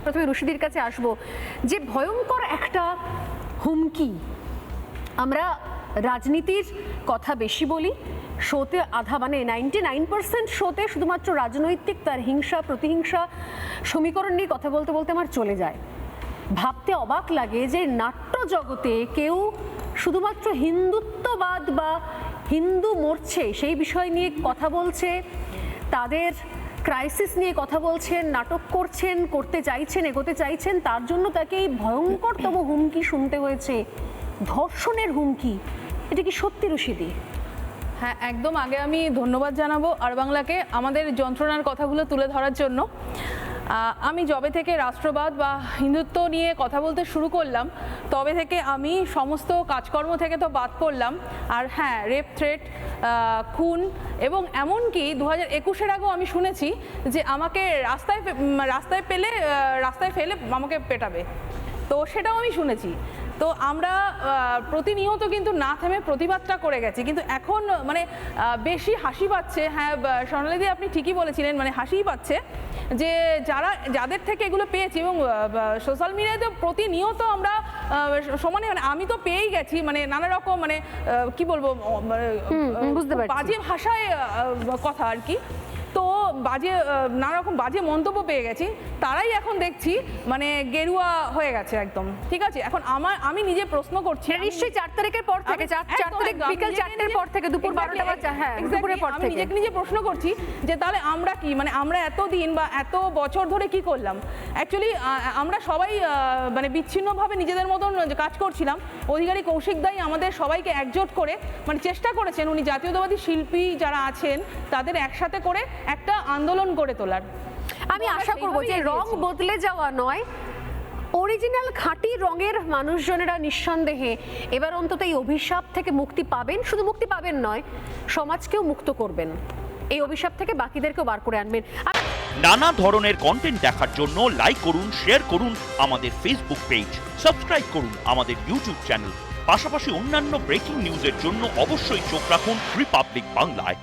প্রথমে রশিদির কাছে আসবো, যে ভয়ঙ্কর একটা হুমকি। আমরা রাজনীতির কথা বেশি বলি, শোতে আধা মানে 99% শোতে শুধুমাত্র রাজনৈতিক তার হিংসা প্রতিহিংসা সমীকরণ নিয়ে কথা বলতে বলতে আমার চলে যায়। ভাবতে অবাক লাগে যে নাট্য জগতে কেউ শুধুমাত্র হিন্দুত্ববাদ বা হিন্দু মরছে সেই বিষয় নিয়ে কথা বলছে, তাদের ক্রাইসিস নিয়ে কথা বলছেন, নাটক করছেন, করতে চাইছেন, এগোতে চাইছেন, তার জন্য তাকে এই ভয়ঙ্করতম হুমকি শুনতে হয়েছে, ধর্ষণের হুমকি। এটা কি সত্যি রশিদি? হ্যাঁ, একদম। আগে আমি ধন্যবাদ জানাবো আর বাংলাকে আমাদের যন্ত্রণার কথাগুলো তুলে ধরার জন্য। আমি যবে থেকে রাষ্ট্রবাদ বা হিন্দুত্ব নিয়ে কথা বলতে শুরু করলাম তবে থেকে আমি সমস্ত কাজকর্ম থেকে তো বাদ পড়লাম। আর হ্যাঁ, রেপ থ্রেট, খুন এবং এমনকি 2021-এর আগেও আমি শুনেছি যে আমাকে রাস্তায় ফেলে আমাকে পেটাবে, তো সেটাও আমি শুনেছি। তো আমরা প্রতিনিয়ত কিন্তু না থেমে প্রতিবাদটা করে গেছি, কিন্তু এখন মানে বেশি হাসি পাচ্ছে। হ্যাঁ স্বর্ণালীদি, আপনি ঠিকই বলেছিলেন, মানে হাসিই পাচ্ছে যে যাদের থেকে এগুলো পেয়েছি। এবং সোশ্যাল মিডিয়াতে প্রতিনিয়ত আমরা সমানে, মানে আমি তো পেয়েই গেছি, মানে নানা রকম, মানে কি বলবো, বাজে ভাষায় কথা আর কি। তো নানা রকম বাজে মন্তব্য পেয়ে গেছি, তারাই এখন দেখছি মানে গেরুয়া হয়ে গেছে একদম। ঠিক আছে, এখন আমি নিজে প্রশ্ন করছি, নিশ্চয়ই 4 তারিখের পর থেকে, 4 তারিখ বিকাল 4টের পর থেকে দুপুর 12টা বা হ্যাঁ দুপুরের পর থেকে আমি নিজে প্রশ্ন করছি যে তাহলে আমরা কি, মানে আমরা এতদিন বা এত বছর ধরে কি করলাম? অ্যাকচুয়ালি আমরা সবাই মানে বিচ্ছিন্নভাবে নিজেদের মতন কাজ করছিলাম। অধিকারী কৌশিক দাই আমাদের সবাইকে একজোট করে মানে চেষ্টা করেছেন, উনি জাতীয়তাবাদী শিল্পী যারা আছেন তাদের একসাথে করে একটা আন্দোলন করে তোলার। আমি আশা করব যে রং বদলে যাওয়া নয়, অরিজিনাল খাঁটি রঙের মানুষজনেরা নিঃসন্দেহে এবার অন্তত এই অভিশাপ থেকে মুক্তি পাবেন। শুধু মুক্তি পাবেন নয়, সমাজকেও মুক্ত করবেন, এই অভিশাপ থেকে বাকিদেরকেও বার করে আনবেন। নানা ধরনের কন্টেন্ট দেখার জন্য লাইক করুন, শেয়ার করুন আমাদের ফেসবুক পেজ, সাবস্ক্রাইব করুন আমাদের ইউটিউব চ্যানেল। পাশাপাশি অন্যান্য ব্রেকিং নিউজের জন্য অবশ্যই চোখ রাখুন রিপাবলিক বাংলায়।